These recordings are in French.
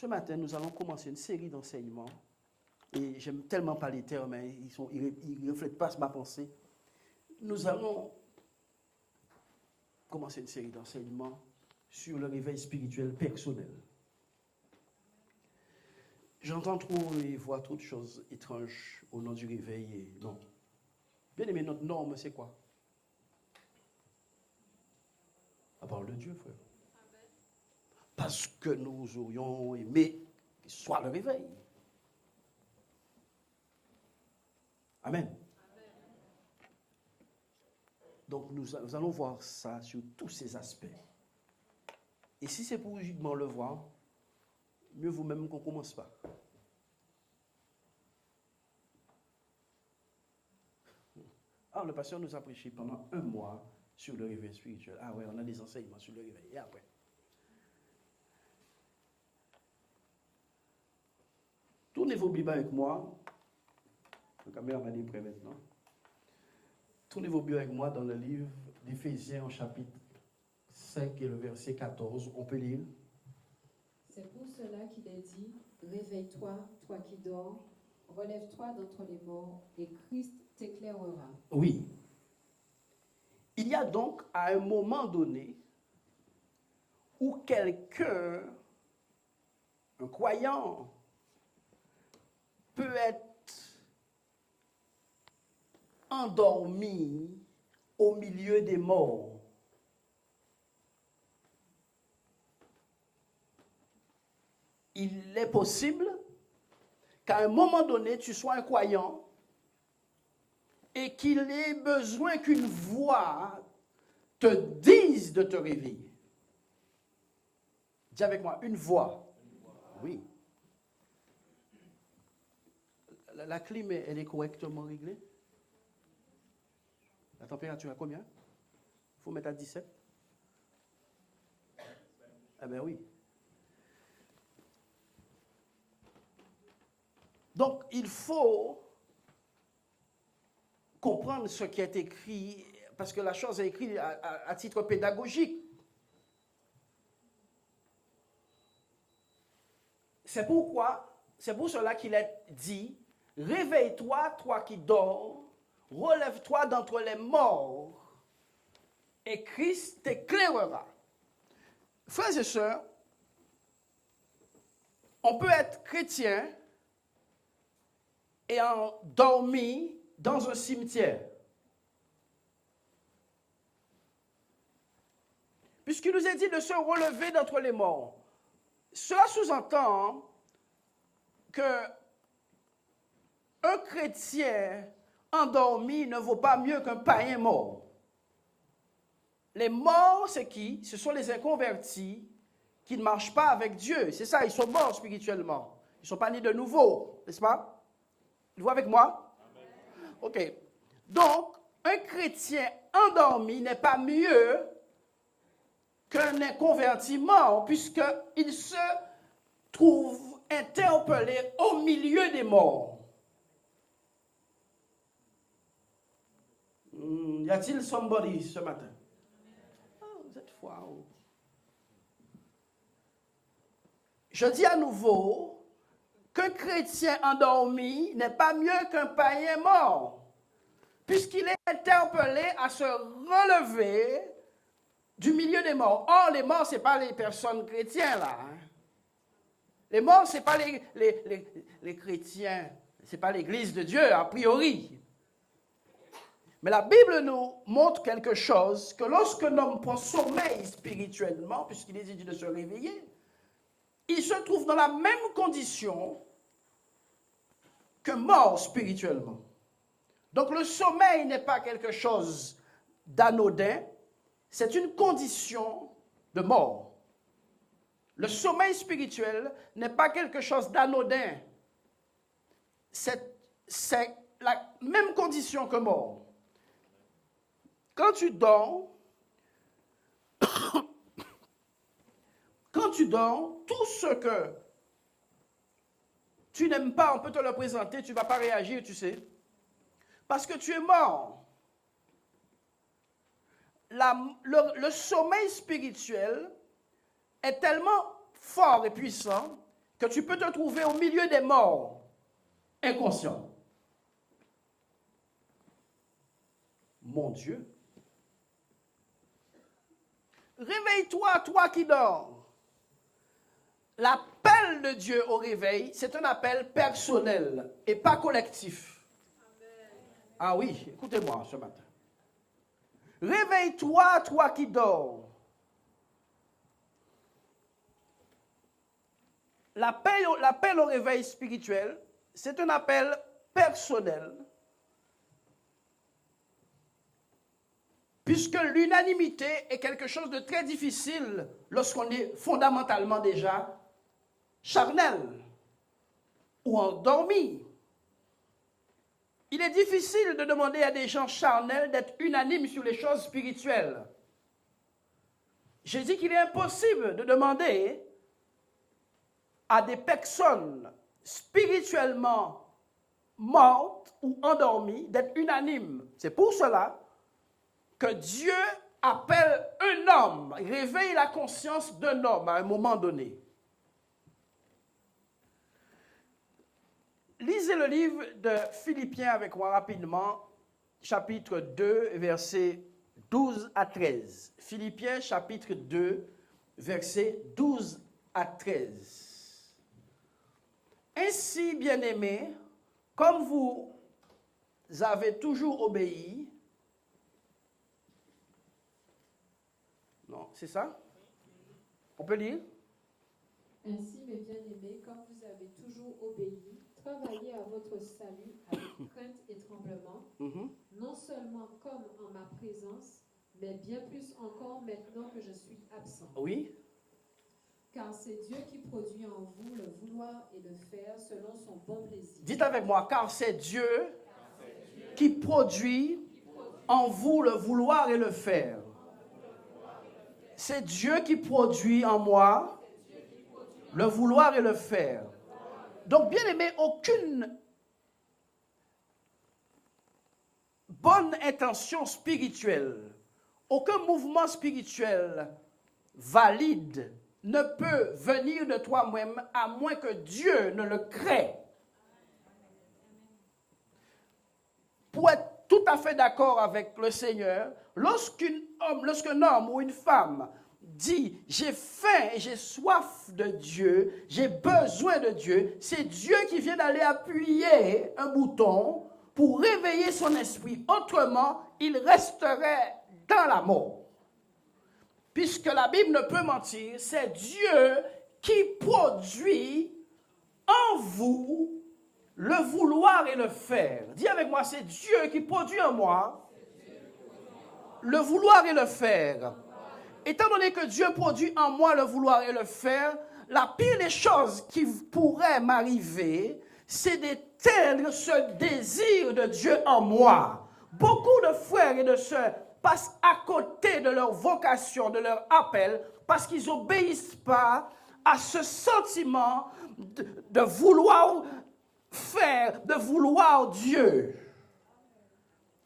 Ce matin, nous allons commencer une série d'enseignements. Et j'aime tellement pas les termes, mais ils ne reflètent pas ma pensée. Nous allons commencer une série d'enseignements sur le réveil spirituel personnel. J'entends trop et vois trop de choses étranges au nom du réveil. Et non. Bien aimé, notre norme, c'est quoi? La parole de Dieu, frère. Parce que nous aurions aimé qu'il soit le réveil. Amen. Donc nous allons voir ça sur tous ces aspects. Et si c'est pour uniquement le voir, mieux vaut même qu'on ne commence pas. Alors le pasteur nous a prêché pendant 1 mois sur le réveil spirituel. Ah ouais, on a des enseignements sur le réveil. Et après? Tournez vos Bibles avec moi. Le caméraman est prêt maintenant. Tournez vos Bibles avec moi dans le livre d'Éphésiens, au chapitre 5 et le verset 14. On peut lire. C'est pour cela qu'il est dit, réveille-toi, toi qui dors, relève-toi d'entre les morts, et Christ t'éclairera. Oui. Il y a donc à un moment donné où quelqu'un, un croyant, peut être endormi au milieu des morts. Il est possible qu'à un moment donné, tu sois un croyant et qu'il ait besoin qu'une voix te dise de te réveiller. Dis avec moi, une voix. Oui. La clim, elle est correctement réglée? La température à combien? Il faut mettre à 17? Eh bien oui. Donc, il faut comprendre ce qui est écrit, parce que la chose est écrite à titre pédagogique. C'est pour cela qu'il est dit, réveille-toi, toi qui dors, relève-toi d'entre les morts, et Christ t'éclairera. Frères et sœurs, on peut être chrétien et endormi dans un cimetière. Puisqu'il nous est dit de se relever d'entre les morts. Cela sous-entend que un chrétien endormi ne vaut pas mieux qu'un païen mort. Les morts, c'est qui? Ce sont les inconvertis qui ne marchent pas avec Dieu. C'est ça, ils sont morts spirituellement. Ils ne sont pas nés de nouveau, n'est-ce pas? Vous voyez avec moi? Amen. OK. Donc, un chrétien endormi n'est pas mieux qu'un inconverti mort, puisqu'il se trouve interpellé au milieu des morts. Y a-t-il somebody ce matin? Oh, vous êtes froid. Oh. Je dis à nouveau qu'un chrétien endormi n'est pas mieux qu'un païen mort, puisqu'il est interpellé à se relever du milieu des morts. Or, les morts, ce n'est pas les personnes chrétiennes, là. Hein. Les morts, ce n'est pas les chrétiens. Ce n'est pas l'église de Dieu, a priori. Mais la Bible nous montre quelque chose, que lorsqu'un homme prend sommeil spirituellement, puisqu'il est dit de se réveiller, il se trouve dans la même condition que mort spirituellement. Donc le sommeil n'est pas quelque chose d'anodin, c'est une condition de mort. Le sommeil spirituel n'est pas quelque chose d'anodin, c'est la même condition que mort. Quand tu dors, tout ce que tu n'aimes pas, on peut te le présenter, tu ne vas pas réagir, tu sais. Parce que tu es mort. Le sommeil spirituel est tellement fort et puissant que tu peux te trouver au milieu des morts, inconscient. Mon Dieu. Réveille-toi, toi qui dors. L'appel de Dieu au réveil, c'est un appel personnel et pas collectif. Ah oui, écoutez-moi ce matin. Réveille-toi, toi qui dors. L'appel au réveil spirituel, c'est un appel personnel. Puisque l'unanimité est quelque chose de très difficile lorsqu'on est fondamentalement déjà charnel ou endormi. Il est difficile de demander à des gens charnels d'être unanimes sur les choses spirituelles. J'ai dit qu'il est impossible de demander à des personnes spirituellement mortes ou endormies d'être unanimes. C'est pour cela que Dieu appelle un homme, réveille la conscience d'un homme à un moment donné. Lisez le livre de Philippiens avec moi rapidement, chapitre 2, versets 12 à 13. Philippiens, chapitre 2, versets 12 à 13. Ainsi, bien-aimés, comme vous avez toujours obéi, non, c'est ça? On peut lire? Ainsi, mes bien-aimés, comme vous avez toujours obéi, travaillez à votre salut avec crainte et tremblement, non seulement comme en ma présence, mais bien plus encore maintenant que je suis absent. Oui. Car c'est Dieu qui produit en vous le vouloir et le faire selon son bon plaisir. Dites avec moi, car c'est Dieu qui produit en vous le vouloir et le faire. C'est Dieu qui produit en moi le vouloir et le faire. Donc, bien aimé, aucune bonne intention spirituelle, aucun mouvement spirituel valide ne peut venir de toi-même à moins que Dieu ne le crée. Pour être tout à fait d'accord avec le Seigneur, lorsqu'un homme ou une femme dit « j'ai faim et j'ai soif de Dieu, j'ai besoin de Dieu », c'est Dieu qui vient d'aller appuyer un bouton pour réveiller son esprit. Autrement, il resterait dans la mort. Puisque la Bible ne peut mentir, c'est Dieu qui produit en vous le vouloir et le faire. Dis avec moi, c'est Dieu qui produit en moi le vouloir et le faire. Étant donné que Dieu produit en moi le vouloir et le faire, la pire des choses qui pourraient m'arriver, c'est d'éteindre ce désir de Dieu en moi. Beaucoup de frères et de sœurs passent à côté de leur vocation, de leur appel, parce qu'ils n'obéissent pas à ce sentiment de vouloir faire, de vouloir Dieu.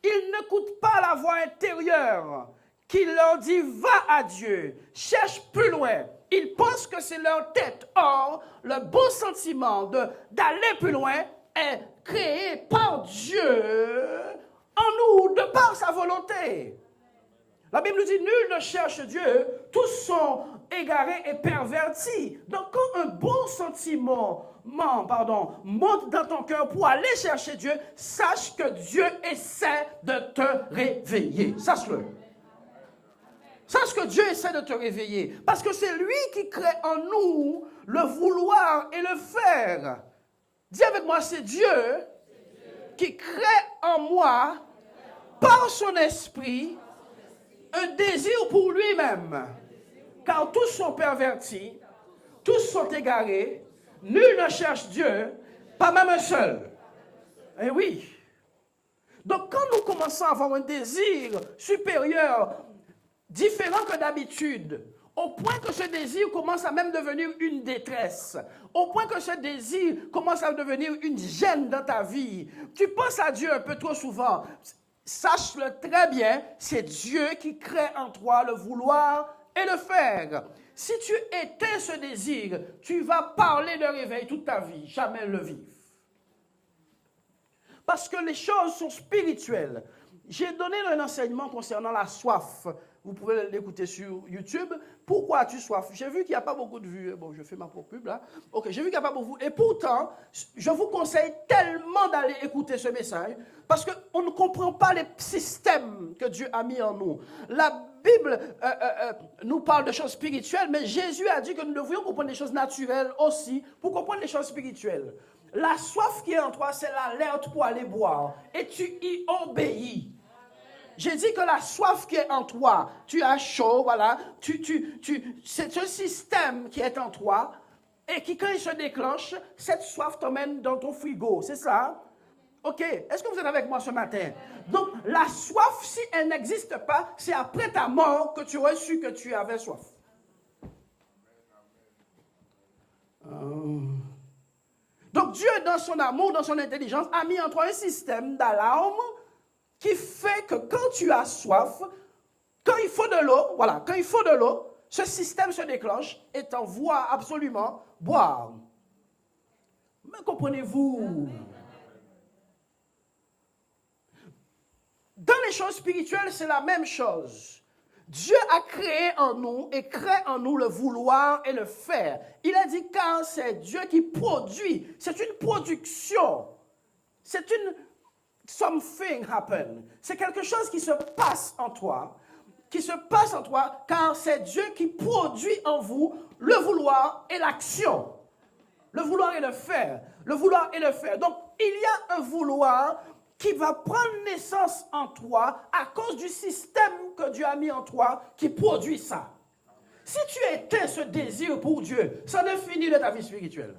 Ils n'écoutent pas la voix intérieure qui leur dit « va à Dieu, cherche plus loin ». Ils pensent que c'est leur tête. Or, le bon sentiment d'aller plus loin est créé par Dieu en nous, de par sa volonté. La Bible nous dit « nul ne cherche Dieu, tous sont égarés et pervertis ». Donc, quand un bon sentiment monte dans ton cœur pour aller chercher Dieu, sache que Dieu essaie de te réveiller. Sache-le. Sache que Dieu essaie de te réveiller. Parce que c'est lui qui crée en nous le vouloir et le faire. Dis avec moi, c'est Dieu qui crée en moi, par son esprit, un désir pour lui-même. Car tous sont pervertis, tous sont égarés, nul ne cherche Dieu, pas même un seul. Eh oui. Donc quand nous commençons à avoir un désir supérieur, différent que d'habitude, au point que ce désir commence à même devenir une détresse, au point que ce désir commence à devenir une gêne dans ta vie, tu penses à Dieu un peu trop souvent. Sache-le très bien, c'est Dieu qui crée en toi le vouloir et le faire. Si tu éteins ce désir, tu vas parler de réveil toute ta vie, jamais le vivre. Parce que les choses sont spirituelles. J'ai donné un enseignement concernant la soif. Vous pouvez l'écouter sur YouTube. Pourquoi as-tu soif? J'ai vu qu'il n'y a pas beaucoup de vues. Bon, je fais ma propre pub là. Ok, j'ai vu qu'il n'y a pas beaucoup de vues. Et pourtant, je vous conseille tellement d'aller écouter ce message parce qu'on ne comprend pas les systèmes que Dieu a mis en nous. La Bible nous parle de choses spirituelles, mais Jésus a dit que nous devrions comprendre les choses naturelles aussi pour comprendre les choses spirituelles. La soif qui est en toi, c'est l'alerte pour aller boire. Et tu y obéis. J'ai dit que la soif qui est en toi, tu as chaud, voilà, c'est un système qui est en toi et qui, quand il se déclenche, cette soif t'emmène dans ton frigo, c'est ça? Ok, est-ce que vous êtes avec moi ce matin? Donc, la soif, si elle n'existe pas, c'est après ta mort que tu aurais su que tu avais soif. Donc, Dieu, dans son amour, dans son intelligence, a mis en toi un système d'alarme qui fait que quand tu as soif, quand il faut de l'eau, voilà, quand il faut de l'eau, ce système se déclenche et t'envoie absolument boire. Mais comprenez-vous? Dans les choses spirituelles, c'est la même chose. Dieu a créé en nous et crée en nous le vouloir et le faire. Il a dit quand c'est Dieu qui produit, c'est une production, c'est une something happen. C'est quelque chose qui se passe en toi, car c'est Dieu qui produit en vous le vouloir et l'action. Le vouloir et le faire. Le vouloir et le faire. Donc, il y a un vouloir qui va prendre naissance en toi à cause du système que Dieu a mis en toi qui produit ça. Si tu éteins ce désir pour Dieu, ça n'est fini de ta vie spirituelle.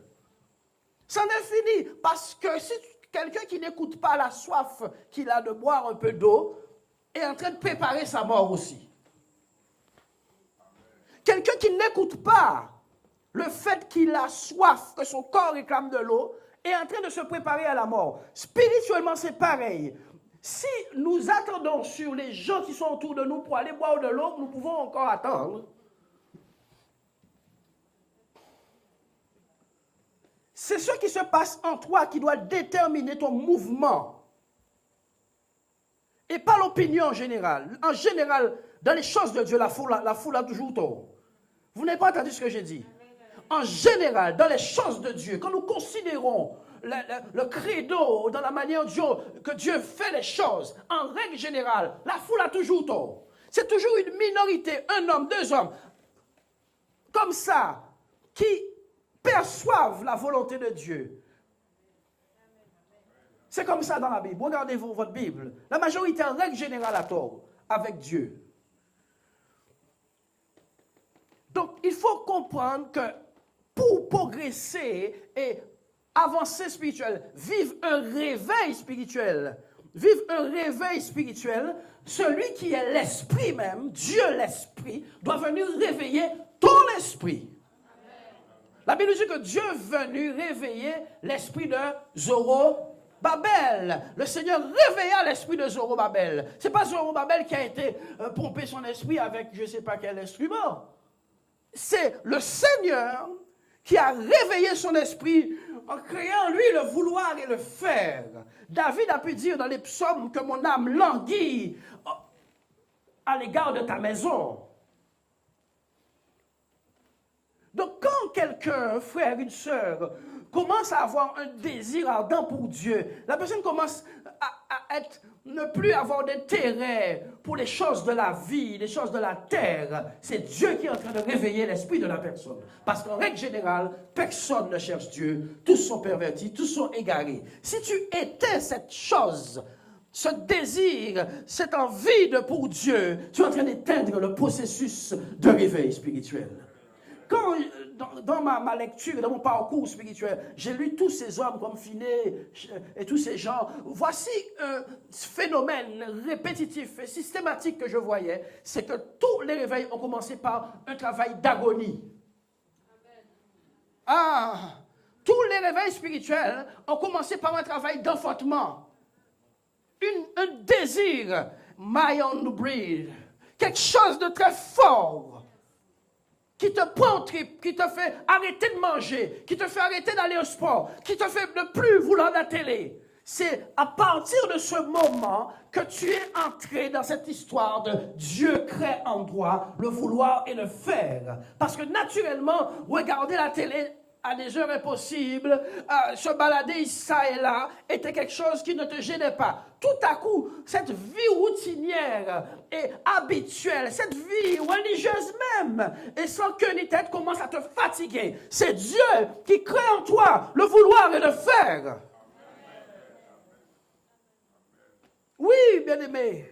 Ça n'est fini parce que si quelqu'un qui n'écoute pas la soif qu'il a de boire un peu d'eau est en train de préparer sa mort aussi. Quelqu'un qui n'écoute pas le fait qu'il a soif, que son corps réclame de l'eau, est en train de se préparer à la mort. Spirituellement, c'est pareil. Si nous attendons sur les gens qui sont autour de nous pour aller boire de l'eau, nous pouvons encore attendre. C'est ce qui se passe en toi qui doit déterminer ton mouvement. Et pas l'opinion générale. En général, dans les choses de Dieu, la foule a toujours tort. Vous n'avez pas entendu ce que j'ai dit? En général, dans les choses de Dieu, quand nous considérons le credo, dans la manière que Dieu fait les choses, en règle générale, la foule a toujours tort. C'est toujours une minorité, un homme, deux hommes, comme ça, qui perçoivent la volonté de Dieu. C'est comme ça dans la Bible. Regardez-vous votre Bible. La majorité, en règle générale, a tort avec Dieu. Donc, il faut comprendre que pour progresser et avancer spirituel, vivre un réveil spirituel, celui qui est l'esprit même, Dieu l'esprit, doit venir réveiller ton esprit. La Bible dit que Dieu est venu réveiller l'esprit de Zorobabel. Le Seigneur réveilla l'esprit de Zorobabel. Ce n'est pas Zorobabel qui a été pompé son esprit avec je ne sais pas quel instrument. C'est le Seigneur qui a réveillé son esprit en créant en lui le vouloir et le faire. David a pu dire dans les psaumes que mon âme languit à l'égard de ta maison. Donc quand quelqu'un, un frère, une sœur, commence à avoir un désir ardent pour Dieu, la personne commence à ne plus avoir d'intérêt pour les choses de la vie, les choses de la terre. C'est Dieu qui est en train de réveiller l'esprit de la personne. Parce qu'en règle générale, personne ne cherche Dieu. Tous sont pervertis, tous sont égarés. Si tu éteins cette chose, ce désir, cette envie pour Dieu, tu es en train d'éteindre le processus de réveil spirituel. Quand, dans ma lecture, dans mon parcours spirituel, j'ai lu tous ces hommes comme Finney et tous ces gens. Voici un phénomène répétitif et systématique que je voyais, c'est que tous les réveils ont commencé par un travail d'agonie. Tous les réveils spirituels ont commencé par un travail d'enfantement. Un désir, my own breed, quelque chose de très fort. qui te prend au trip, qui te fait arrêter de manger, qui te fait arrêter d'aller au sport, qui te fait ne plus vouloir la télé. C'est à partir de ce moment que tu es entré dans cette histoire de Dieu crée en toi le vouloir et le faire. Parce que naturellement, regarder la télé à des heures impossibles, se balader ça et là, était quelque chose qui ne te gênait pas. Tout à coup, cette vie routinière et habituelle, cette vie religieuse même, et sans queue ni tête, commence à te fatiguer. C'est Dieu qui crée en toi le vouloir et le faire. Oui, bien-aimé.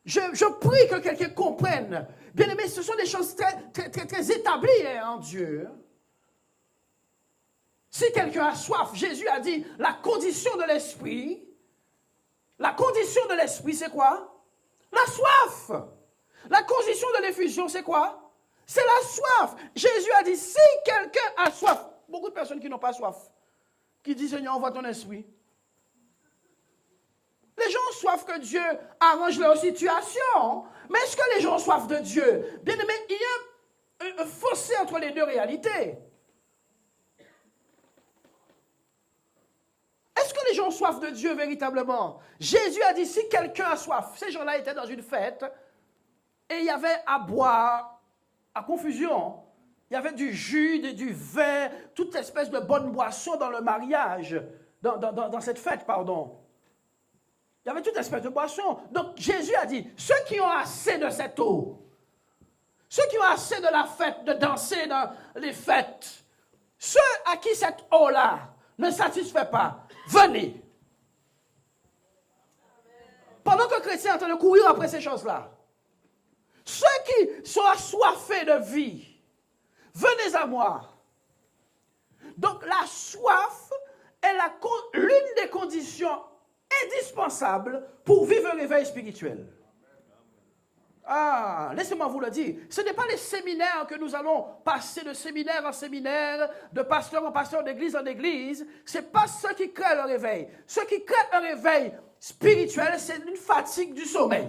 Je prie que quelqu'un comprenne. Bien-aimé, ce sont des choses très établies en Dieu. Si quelqu'un a soif, Jésus a dit, la condition de l'esprit, c'est quoi? La soif. La condition de l'effusion, c'est quoi? C'est la soif. Jésus a dit, si quelqu'un a soif, beaucoup de personnes qui n'ont pas soif, qui disent, Seigneur, envoie ton esprit. Les gens ont soif que Dieu arrange leur situation. Mais est-ce que les gens ont soif de Dieu? Bien aimé, il y a un fossé entre les deux réalités. Est-ce que les gens ont soif de Dieu véritablement? Jésus a dit, si quelqu'un a soif, ces gens-là étaient dans une fête, et il y avait à boire, à confusion. Il y avait du jus, du vin, toute espèce de bonne boisson dans le mariage, dans cette fête, pardon. Il y avait toute espèce de boisson. Donc Jésus a dit, ceux qui ont assez de cette eau, ceux qui ont assez de la fête, de danser dans les fêtes, ceux à qui cette eau-là ne satisfait pas, venez. Pendant que le chrétien est en train de courir après ces choses-là, ceux qui sont assoiffés de vie, venez à moi. Donc la soif est l'une des conditions indispensables pour vivre un réveil spirituel. Ah, laissez-moi vous le dire. Ce n'est pas les séminaires que nous allons passer de séminaire en séminaire, de pasteur en pasteur, d'église en église. Ce n'est pas ce qui crée le réveil. Ce qui crée un réveil spirituel, c'est une fatigue du sommeil.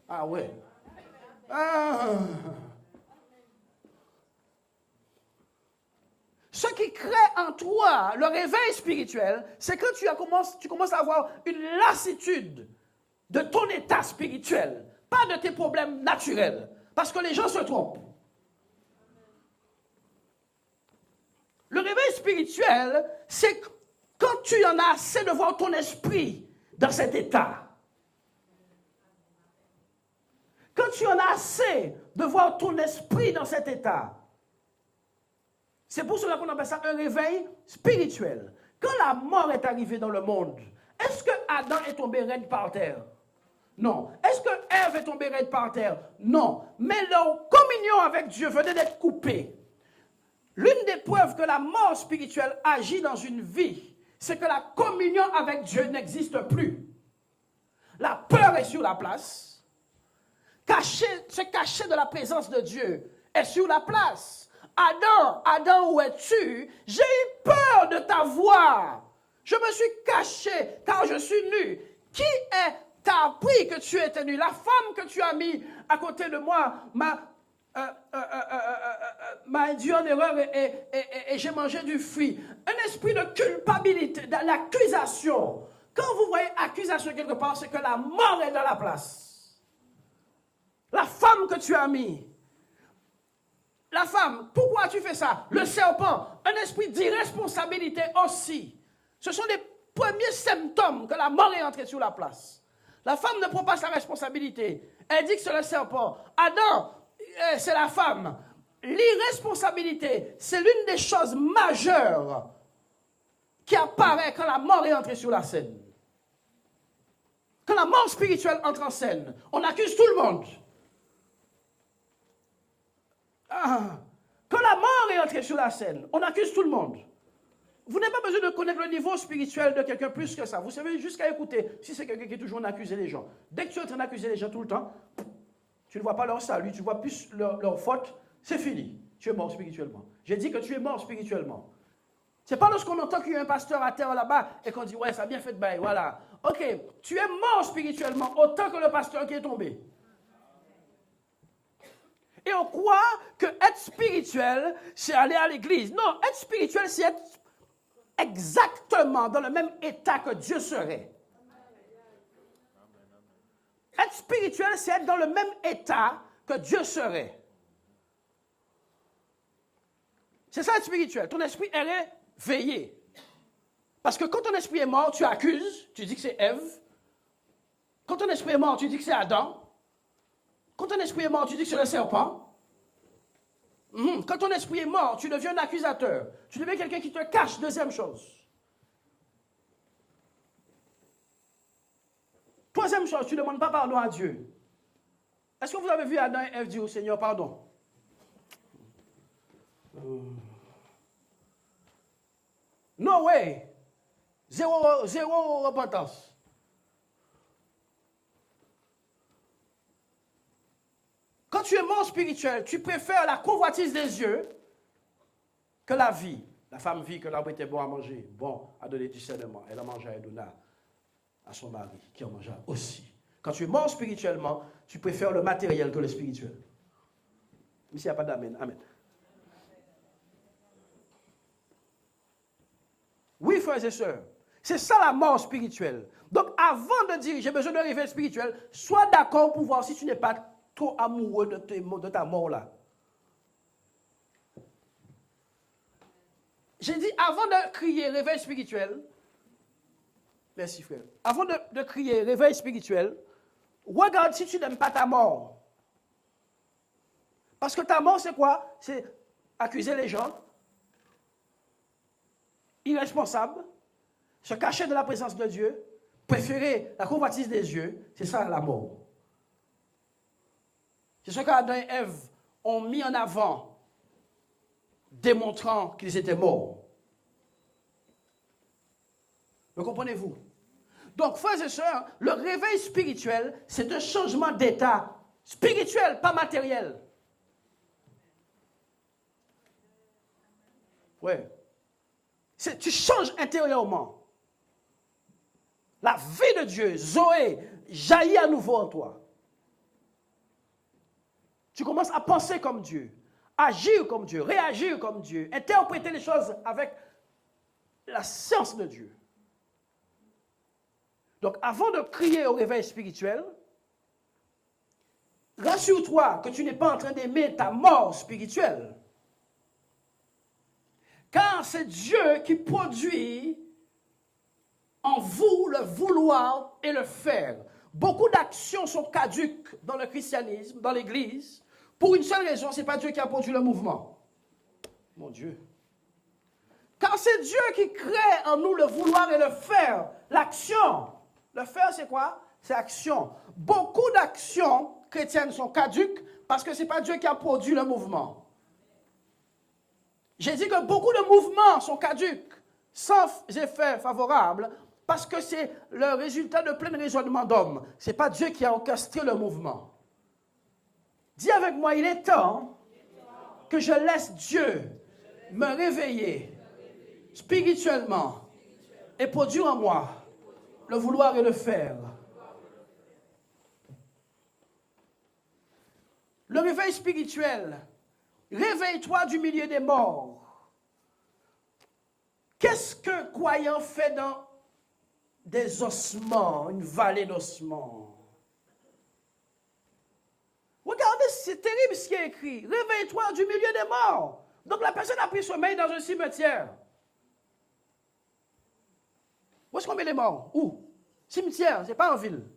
Ah ouais. Ah. Ce qui crée en toi le réveil spirituel, c'est que tu commences à avoir une lassitude de ton état spirituel, pas de tes problèmes naturels, parce que les gens se trompent. Le réveil spirituel, c'est quand tu en as assez de voir ton esprit dans cet état. Quand tu en as assez de voir ton esprit dans cet état. C'est pour cela qu'on appelle ça un réveil spirituel. Quand la mort est arrivée dans le monde, est-ce que Adam est tombé raide par terre? Non. Est-ce que Ève est tombée raide par terre? Non. Mais leur communion avec Dieu venait d'être coupée. L'une des preuves que la mort spirituelle agit dans une vie, c'est que la communion avec Dieu n'existe plus. La peur est sur la place. Se cacher de la présence de Dieu est sur la place. Adam, où es-tu? J'ai eu peur de ta voix. Je me suis caché car je suis nu. Qui t'a appris que tu étais nu? La femme que tu as mis à côté de moi m'a induit en erreur et j'ai mangé du fruit. Un esprit de culpabilité, de l'accusation. Quand vous voyez accusation quelque part, c'est que la mort est dans la place. La femme que tu as mis. La femme, pourquoi tu fais ça? Le serpent, un esprit d'irresponsabilité aussi. Ce sont les premiers symptômes que la mort est entrée sur la place. La femme ne prend pas sa responsabilité. Elle dit que c'est le serpent. Adam, c'est la femme. L'irresponsabilité, c'est l'une des choses majeures qui apparaît quand la mort est entrée sur la scène. Quand la mort spirituelle entre en scène, on accuse tout le monde. Quand la mort est entrée sur la scène, on accuse tout le monde. Vous n'avez pas besoin de connaître le niveau spirituel de quelqu'un plus que ça. Vous savez jusqu'à écouter si c'est quelqu'un qui est toujours en train d'accuser les gens. Dès que tu es en train d'accuser les gens tout le temps, tu ne vois pas leur salut, tu ne vois plus leur faute, c'est fini. Tu es mort spirituellement. J'ai dit que tu es mort spirituellement. C'est pas lorsqu'on entend qu'il y a un pasteur à terre là-bas et qu'on dit, ouais, ça a bien fait de bail, voilà. Ok, tu es mort spirituellement autant que le pasteur qui est tombé. Et on croit que être spirituel, c'est aller à l'église. Non, être spirituel, c'est être exactement dans le même état que Dieu serait. Être spirituel, c'est être dans le même état que Dieu serait. C'est ça être spirituel. Ton esprit est réveillé. Parce que quand ton esprit est mort, tu accuses, tu dis que c'est Ève. Quand ton esprit est mort, tu dis que c'est Adam. Quand ton esprit est mort, tu dis que c'est le serpent. Quand ton esprit est mort, tu deviens un accusateur. Tu deviens quelqu'un qui te cache. Deuxième chose. Troisième chose, tu ne demandes pas pardon à Dieu. Est-ce que vous avez vu Adam et Ève dire au Seigneur pardon? No way. Zéro repentance. Quand tu es mort spirituel, tu préfères la convoitise des yeux que la vie. La femme vit que l'arbre était bon à manger, bon à donner du discernement. Elle a mangé et donna à son mari, qui en mangea aussi. Quand tu es mort spirituellement, tu préfères le matériel que le spirituel. Mais s'il n'y a pas d'amen, amen. Oui, frères et sœurs, c'est ça la mort spirituelle. Donc, avant de dire j'ai besoin de réveil spirituel, sois d'accord pour voir si tu n'es pas trop amoureux de ta mort là. J'ai dit avant de crier réveil spirituel, merci frère, avant de crier réveil spirituel, regarde si tu n'aimes pas ta mort. Parce que ta mort c'est quoi? C'est accuser les gens, irresponsable, se cacher de la présence de Dieu, préférer la convoitise des yeux, c'est ça la mort. C'est ce qu'Adam et Ève ont mis en avant, démontrant qu'ils étaient morts. Me comprenez-vous? Donc, frères et sœurs, le réveil spirituel, c'est un changement d'état spirituel, pas matériel. Oui. Tu changes intérieurement. La vie de Dieu, Zoé, jaillit à nouveau en toi. Tu commences à penser comme Dieu, agir comme Dieu, réagir comme Dieu, interpréter les choses avec la science de Dieu. Donc, avant de crier au réveil spirituel, rassure-toi que tu n'es pas en train d'aimer ta mort spirituelle. Car c'est Dieu qui produit en vous le vouloir et le faire. Beaucoup d'actions sont caduques dans le christianisme, dans l'Église, pour une seule raison, ce n'est pas Dieu qui a produit le mouvement. Mon Dieu. Car c'est Dieu qui crée en nous le vouloir et le faire, l'action. Le faire, c'est quoi? C'est action. Beaucoup d'actions chrétiennes sont caduques parce que ce n'est pas Dieu qui a produit le mouvement. J'ai dit que beaucoup de mouvements sont caduques, sans effet favorable, parce que c'est le résultat de plein raisonnement d'hommes. Ce n'est pas Dieu qui a orchestré le mouvement. Dis avec moi, il est temps que je laisse Dieu me réveiller spirituellement et produire en moi le vouloir et le faire. Le réveil spirituel, réveille-toi du milieu des morts. Qu'est-ce qu'un croyant fait dans des ossements, une vallée d'ossements? Regardez, c'est terrible ce qui est écrit. Réveille-toi du milieu des morts. Donc la personne a pris sommeil dans un cimetière. Où est-ce qu'on met les morts? Où? Cimetière, c'est pas en ville.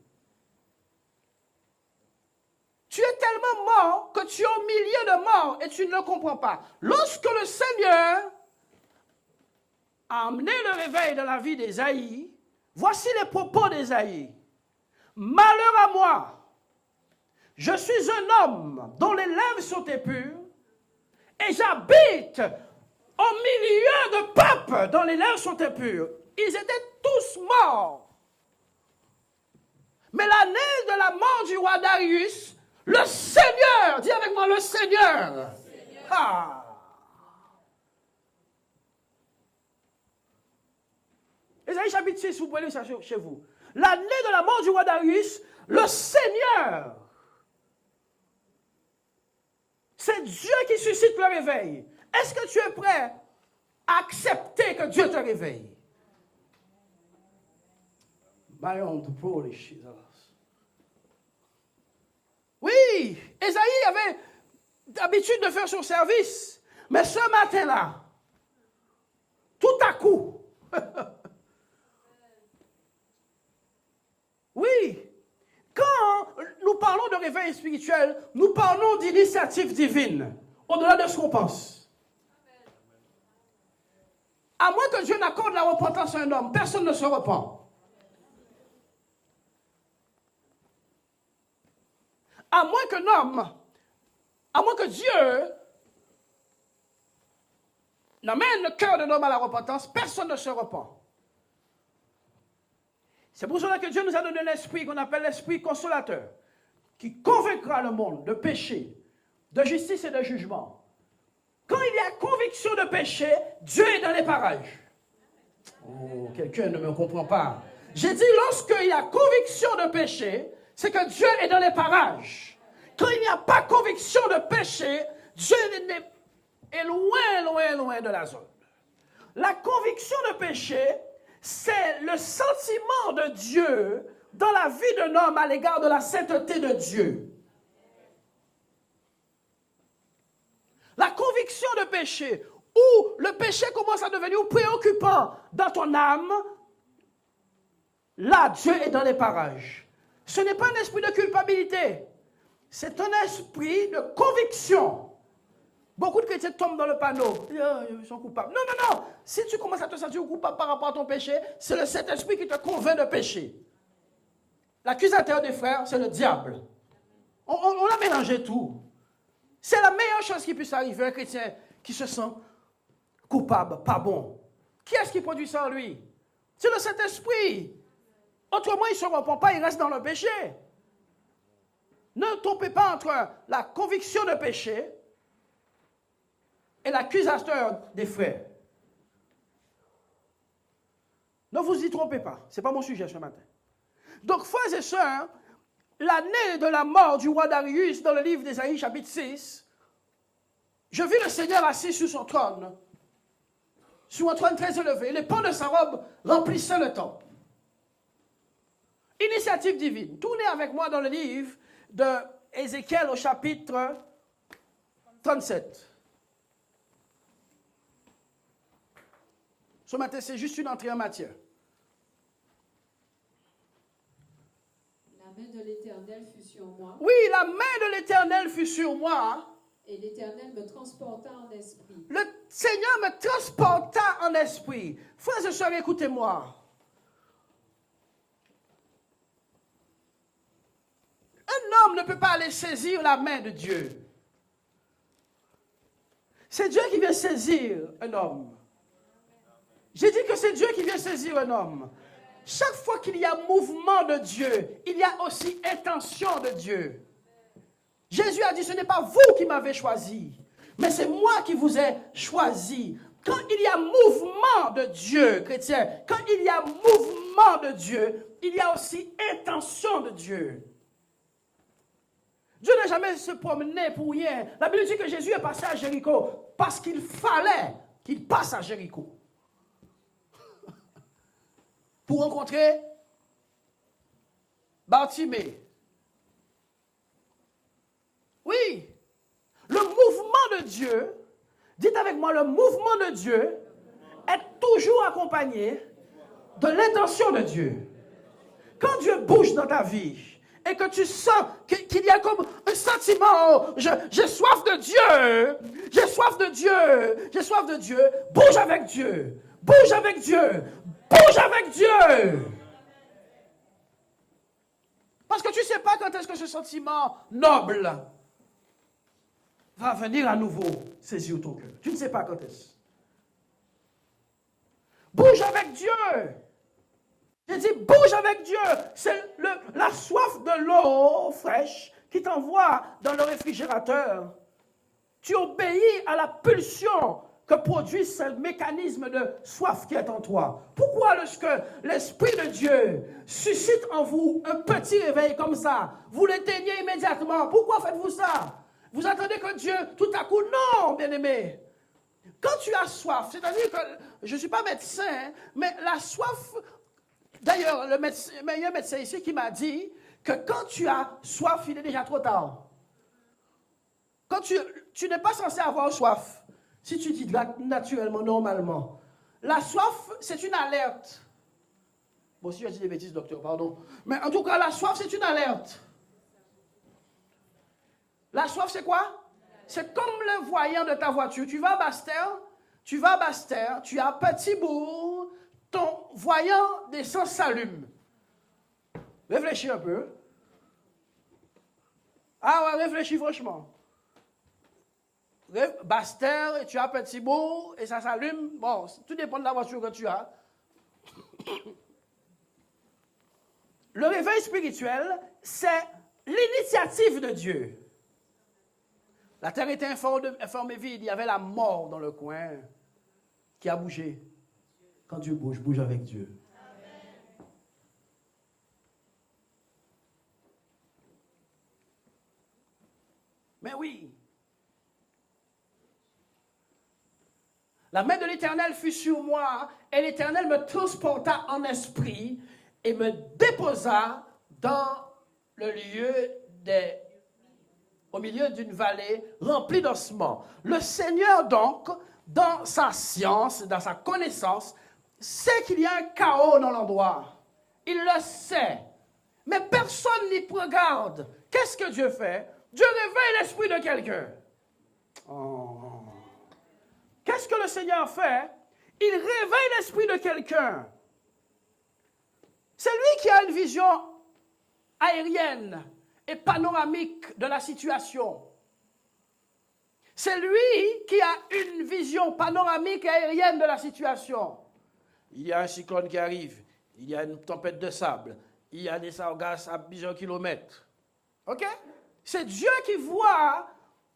Tu es tellement mort que tu es au milieu de morts et tu ne le comprends pas. Lorsque le Seigneur a amené le réveil dans la vie d'Ésaïe, voici les propos d'Ésaïe. Malheur à moi! Je suis un homme dont les lèvres sont impures et j'habite au milieu de peuples dont les lèvres sont impures. Ils étaient tous morts. Mais l'année de la mort du roi Darius, le Seigneur, dis avec moi le Seigneur. Ah. Ésaïe chapitre 6, vous pouvez lire ça chez vous. L'année de la mort du roi Darius, le Seigneur C'est Dieu qui suscite le réveil. Est-ce que tu es prêt à accepter que Dieu te réveille? Oui, Ésaïe avait l'habitude de faire son service. Mais ce matin-là, tout à coup, oui, quand nous parlons de réveil spirituel, nous parlons d'initiative divine, au-delà de ce qu'on pense. À moins que Dieu n'accorde la repentance à un homme, personne ne se repent. À moins qu'un homme, à moins que Dieu n'amène le cœur d'un homme à la repentance, personne ne se repent. C'est pour cela que Dieu nous a donné l'esprit qu'on appelle l'esprit consolateur, qui convaincra le monde de péché, de justice et de jugement. Quand il y a conviction de péché, Dieu est dans les parages. Oh, quelqu'un ne me comprend pas. J'ai dit, lorsqu'il y a conviction de péché, c'est que Dieu est dans les parages. Quand il n'y a pas conviction de péché, Dieu est loin, loin, loin de la zone. La conviction de péché, c'est le sentiment de Dieu dans la vie d'un homme à l'égard de la sainteté de Dieu. La conviction de péché, où le péché commence à devenir préoccupant dans ton âme, là, Dieu est dans les parages. Ce n'est pas un esprit de culpabilité, c'est un esprit de conviction. Beaucoup de chrétiens tombent dans le panneau. Ils sont coupables. Non, non, non. Si tu commences à te sentir coupable par rapport à ton péché, c'est le Saint-Esprit qui te convainc de péché. L'accusateur des frères, c'est le diable. On a mélangé tout. C'est la meilleure chose qui puisse arriver à un chrétien qui se sent coupable, pas bon. Qui est-ce qui produit ça en lui? C'est le Saint-Esprit. Autrement, il ne se repent pas, il reste dans le péché. Ne trompez pas entre la conviction de péché et l'accusateur des frères. Ne vous y trompez pas. Ce n'est pas mon sujet ce matin. Donc, frères et sœurs, l'année de la mort du roi Darius, dans le livre d'Ésaïe, chapitre 6, je vis le Seigneur assis sur son trône, sur un trône très élevé. Les pans de sa robe remplissaient le temple. Initiative divine. Tournez avec moi dans le livre d'Ézéchiel au chapitre 37. Ce matin, c'est juste une entrée en matière. La main de l'Éternel fut sur moi. Oui, la main de l'Éternel fut sur moi. Et l'Éternel me transporta en esprit. Le Seigneur me transporta en esprit. Frères et sœurs, écoutez-moi. Un homme ne peut pas aller saisir la main de Dieu. C'est Dieu qui vient saisir un homme. J'ai dit que c'est Dieu qui vient saisir un homme. Chaque fois qu'il y a mouvement de Dieu, il y a aussi intention de Dieu. Jésus a dit, ce n'est pas vous qui m'avez choisi, mais c'est moi qui vous ai choisi. Quand il y a mouvement de Dieu, chrétien, quand il y a mouvement de Dieu, il y a aussi intention de Dieu. Dieu n'a jamais se promené pour rien. La Bible dit que Jésus est passé à Jéricho parce qu'il fallait qu'il passe à Jéricho. Pour rencontrer Bartimée. Oui, le mouvement de Dieu, dites avec moi, le mouvement de Dieu est toujours accompagné de l'intention de Dieu. Quand Dieu bouge dans ta vie et que tu sens qu'il y a comme un sentiment, j'ai soif de Dieu, j'ai soif de Dieu, j'ai soif de Dieu, bouge avec Dieu, bouge avec Dieu. Bouge avec Dieu. Parce que tu ne sais pas quand est-ce que ce sentiment noble va venir à nouveau saisir ton cœur. Tu ne sais pas quand est-ce. Bouge avec Dieu. J'ai dit bouge avec Dieu. C'est la soif de l'eau fraîche qui t'envoie dans le réfrigérateur. Tu obéis à la pulsion que produit ce mécanisme de soif qui est en toi. Pourquoi lorsque l'Esprit de Dieu suscite en vous un petit réveil comme ça, vous l'éteignez immédiatement? Pourquoi faites-vous ça? Vous attendez que Dieu, tout à coup, non, bien-aimé. Quand tu as soif, c'est-à-dire que, je ne suis pas médecin, mais la soif, d'ailleurs, il y a un médecin ici qui m'a dit que quand tu as soif, il est déjà trop tard. Quand tu n'es pas censé avoir soif, si tu t'hydrates naturellement, normalement. La soif, c'est une alerte. Bon, si j'ai dit des bêtises, docteur, pardon. Mais en tout cas, la soif, c'est une alerte. La soif, c'est quoi? C'est comme le voyant de ta voiture. Tu vas à Basse-Terre, tu as Petit-Bourg, ton voyant d'essence s'allume. Réfléchis un peu. Ah ouais, réfléchis franchement. Basse-Terre, tu as Petit-Bourg, et ça s'allume. Bon, tout dépend de la voiture que tu as. Le réveil spirituel, c'est l'initiative de Dieu. La terre était informe et vide. Il y avait la mort dans le coin qui a bougé. Quand Dieu bouge, bouge avec Dieu. Amen. Mais oui. La main de l'Éternel fut sur moi et l'Éternel me transporta en esprit et me déposa dans le lieu au milieu d'une vallée remplie d'ossements. Le Seigneur donc, dans sa science, dans sa connaissance, sait qu'il y a un chaos dans l'endroit. Il le sait. Mais personne n'y prend garde. Qu'est-ce que Dieu fait? Dieu réveille l'esprit de quelqu'un. Oh. Qu'est-ce que le Seigneur fait? Il réveille l'esprit de quelqu'un. C'est lui qui a une vision aérienne et panoramique de la situation. C'est lui qui a une vision panoramique et aérienne de la situation. Il y a un cyclone qui arrive, il y a une tempête de sable, il y a des sargasses à plusieurs kilomètres. OK? C'est Dieu qui voit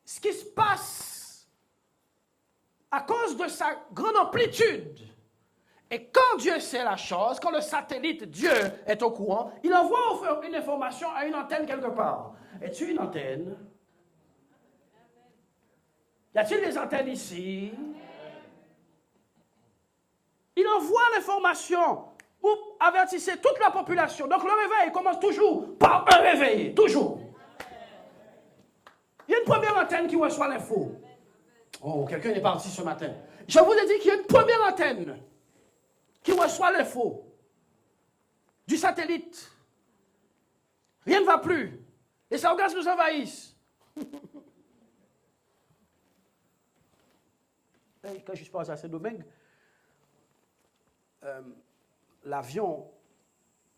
ce qui se passe à cause de sa grande amplitude. Et quand Dieu sait la chose, quand le satellite Dieu est au courant, il envoie une information à une antenne quelque part. Es-tu une antenne? Y a-t-il des antennes ici? Il envoie l'information pour avertir toute la population. Donc le réveil commence toujours par un réveil, toujours. Il y a une première antenne qui reçoit l'info. Oh, quelqu'un est parti ce matin. Je vous ai dit qu'il y a une première antenne qui reçoit l'info du satellite. Rien ne va plus. Les sargasses nous envahissent. Quand je suis passé à Saint-Domingue, l'avion,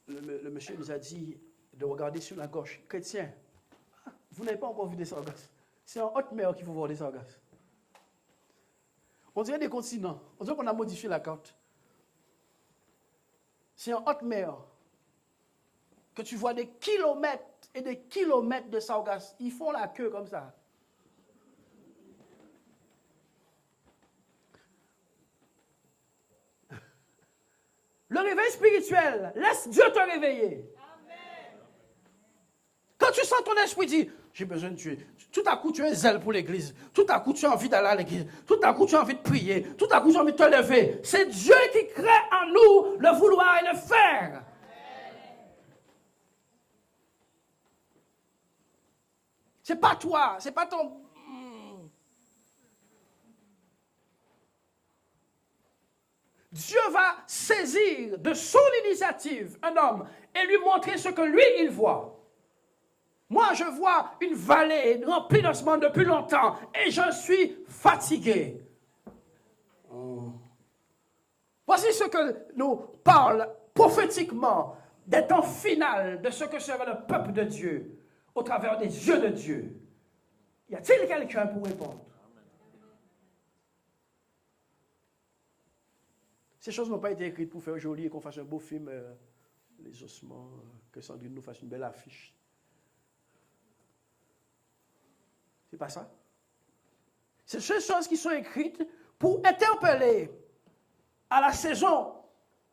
le monsieur nous a dit de regarder sur la gauche. Chrétien, vous n'avez pas encore vu des sargasses. C'est en haute mer qu'il faut voir des sargasses. On dirait des continents. On dirait qu'on a modifié la carte. C'est en haute mer que tu vois des kilomètres et des kilomètres de sargasses. Ils font la queue comme ça. Le réveil spirituel, laisse Dieu te réveiller. Amen. Quand tu sens ton esprit dire, j'ai besoin de Dieu. Tout à coup, tu as un zèle pour l'église. Tout à coup, tu as envie d'aller à l'église. Tout à coup, tu as envie de prier. Tout à coup, tu as envie de te lever. C'est Dieu qui crée en nous le vouloir et le faire. C'est pas toi, c'est pas ton... Dieu va saisir de son initiative un homme et lui montrer ce que lui, il voit. Moi, je vois une vallée remplie d'ossements depuis longtemps et je suis fatigué. Voici ce que nous parle prophétiquement des temps finaux de ce que sera le peuple de Dieu au travers des yeux de Dieu. Y a-t-il quelqu'un pour répondre? Ces choses n'ont pas été écrites pour faire joli et qu'on fasse un beau film, les ossements, que Sandrine nous fasse une belle affiche. C'est pas ça. C'est ces choses qui sont écrites pour interpeller à la saison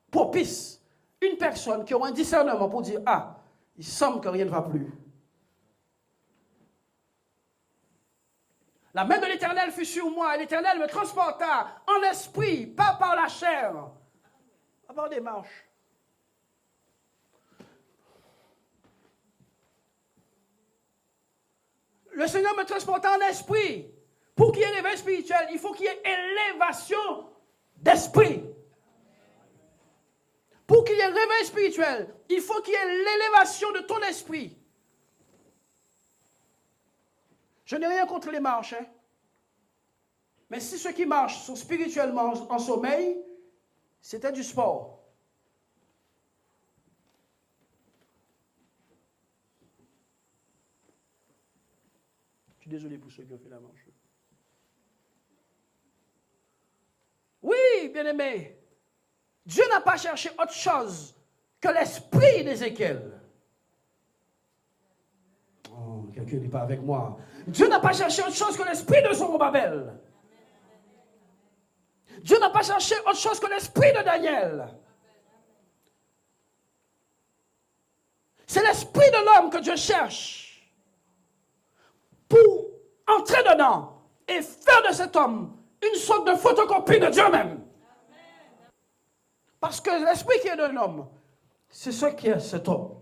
propice une personne qui aura un discernement pour dire, ah, il semble que rien ne va plus. La main de l'Éternel fut sur moi, et l'Éternel me transporta en esprit, pas par la chair, pas par des marches. Le Seigneur me transporta en esprit. Pour qu'il y ait réveil spirituel, il faut qu'il y ait élévation d'esprit. Pour qu'il y ait réveil spirituel, il faut qu'il y ait l'élévation de ton esprit. Je n'ai rien contre les marches, hein? Mais si ceux qui marchent sont spirituellement en sommeil, c'était du sport. Je suis désolé pour ceux qui ont fait la marche. Oui, bien-aimé, Dieu n'a pas cherché autre chose que l'esprit d'Ézéchiel. Oh, quelqu'un n'est pas avec moi. Dieu n'a pas cherché autre chose que l'esprit de Zorobabel. Dieu n'a pas cherché autre chose que l'esprit de Daniel. C'est l'esprit de l'homme que Dieu cherche pour entrer dedans et faire de cet homme une sorte de photocopie de Dieu même. Parce que l'esprit qui est de l'homme, c'est ce qui est cet homme.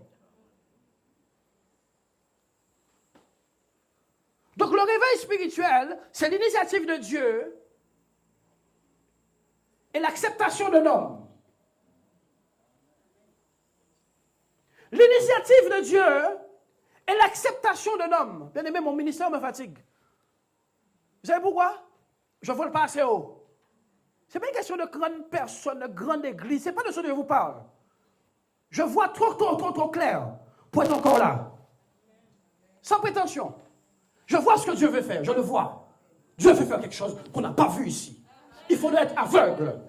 Donc le réveil spirituel, c'est l'initiative de Dieu et l'acceptation d'un homme. L'initiative de Dieu et l'acceptation d'un homme. Bien aimé, mon ministère me fatigue. Vous savez pourquoi? Je ne vole pas assez haut. Ce n'est pas une question de grande personne, de grande église. Ce n'est pas de ce dont je vous parle. Je vois trop clair pour être encore là. Sans prétention. Je vois ce que Dieu veut faire. Je le vois. Dieu veut faire quelque chose qu'on n'a pas vu ici. Il faudrait être aveugle.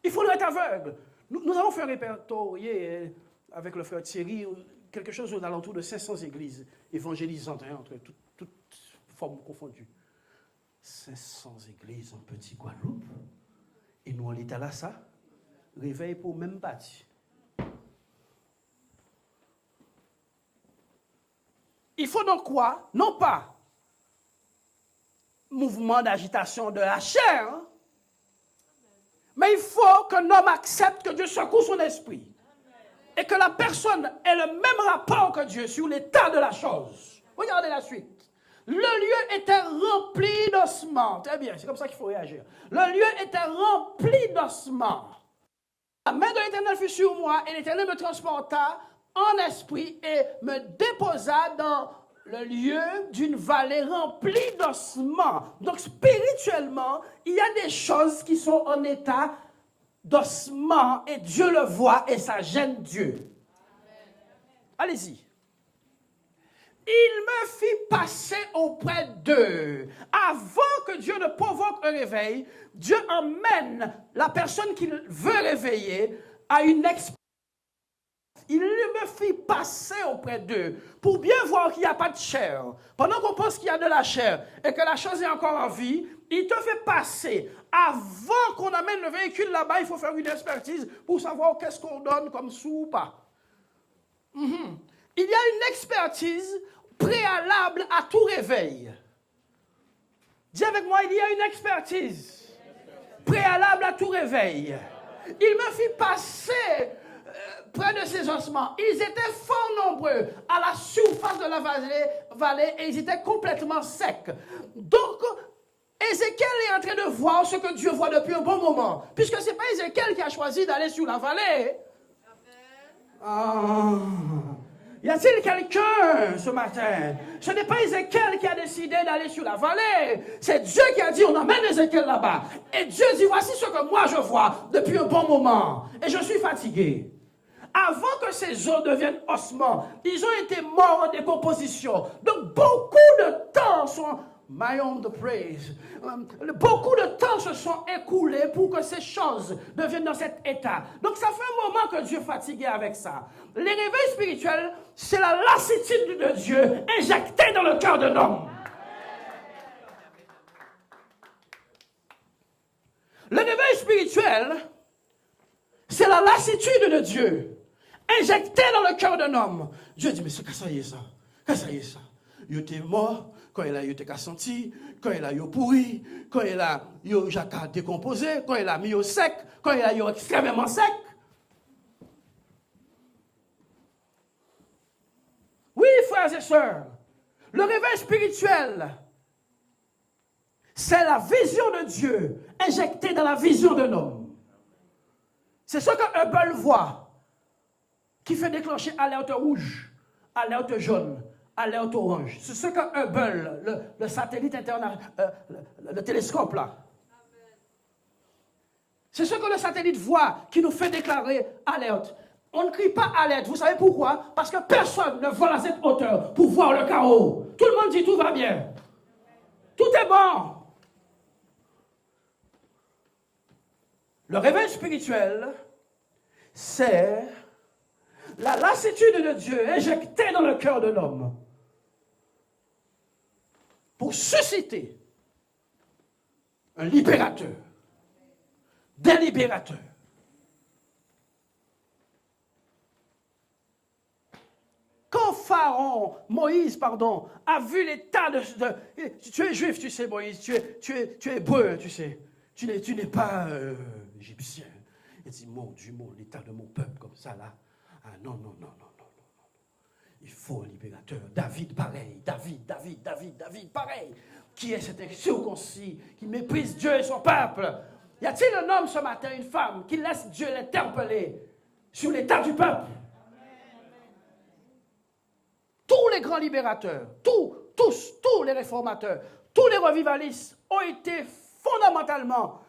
Il faudrait être aveugle. Nous avons fait un répertorié avec le frère Thierry, quelque chose aux alentours de 500 églises évangélisantes, hein, entre toutes formes confondues. 500 églises en petit Guadeloupe. Et nous, on est à là, ça. Réveil pour même bâti. Il faut donc quoi? Non pas mouvement d'agitation de la chair, hein, mais il faut qu'un homme accepte que Dieu secoue son esprit. Et que la personne ait le même rapport que Dieu sur l'état de la chose. Regardez la suite. Le lieu était rempli d'ossements. Très bien, c'est comme ça qu'il faut réagir. Le lieu était rempli d'ossements. La main de l'Éternel fut sur moi et l'Éternel me transporta en esprit et me déposa dans le lieu d'une vallée remplie d'ossements. Donc spirituellement, il y a des choses qui sont en état d'ossements et Dieu le voit et ça gêne Dieu. Allez-y. Il me fit passer auprès d'eux. Avant que Dieu ne provoque un réveil, Dieu emmène la personne qu'il veut réveiller à une expérience. Il me fit passer auprès d'eux pour bien voir qu'il n'y a pas de chair. Pendant qu'on pense qu'il y a de la chair et que la chose est encore en vie, il te fait passer. Avant qu'on amène le véhicule là-bas, il faut faire une expertise pour savoir qu'est-ce qu'on donne comme sous ou pas. Il y a une expertise préalable à tout réveil. Dis avec moi, il y a une expertise préalable à tout réveil. Il me fit passer près de ces ossements. Ils étaient fort nombreux à la surface de la vallée et ils étaient complètement secs. Donc, Ézéchiel est en train de voir ce que Dieu voit depuis un bon moment. Puisque ce n'est pas Ézéchiel qui a choisi d'aller sur la vallée. Y a-t-il quelqu'un ce matin? Ce n'est pas Ézéchiel qui a décidé d'aller sur la vallée. C'est Dieu qui a dit, on emmène Ézéchiel là-bas. Et Dieu dit, voici ce que moi je vois depuis un bon moment. Et je suis fatigué. Avant que ces os deviennent ossements, ils ont été morts en décomposition. Donc beaucoup de temps sont... My own the praise. Beaucoup de temps se sont écoulés pour que ces choses deviennent dans cet état. Donc ça fait un moment que Dieu est fatigué avec ça. Les réveils spirituels, c'est la lassitude de Dieu injectée dans le cœur d'un homme. Le réveil spirituel, c'est la lassitude de Dieu injecté dans le cœur d'un homme. Dieu dit, mais c'est que ça y est ça. Que ça y est ça. Il était mort, quand il a été senti, quand il a été pourri, quand il a été décomposé, quand il a mis au sec, quand il a été extrêmement sec. Oui, frères et sœurs, le réveil spirituel, c'est la vision de Dieu injectée dans la vision d'un homme. C'est ce que Hubble voit, qui fait déclencher alerte rouge, alerte jaune, alerte orange. C'est ce que Hubble, le satellite international, le télescope là. C'est ce que le satellite voit qui nous fait déclarer alerte. On ne crie pas alerte. Vous savez pourquoi? Parce que personne ne vole à cette hauteur pour voir le chaos. Tout le monde dit tout va bien. Tout est bon. Le réveil spirituel, c'est la lassitude de Dieu injectée dans le cœur de l'homme pour susciter un libérateur, des libérateurs. Quand Moïse, a vu l'état de... Tu es juif, tu sais, Moïse, tu es hébreu, tu sais. Tu n'es pas égyptien. Il dit, mon Dieu, l'état de mon peuple comme ça, là. Ah non. Il faut un libérateur. David, pareil. David, pareil. Qui est cet incirconcis, qui méprise Dieu et son peuple? Y a-t-il un homme ce matin, une femme, qui laisse Dieu l'interpeller sur l'état du peuple? Tous les grands libérateurs, tous les réformateurs, tous les revivalistes ont été fondamentalement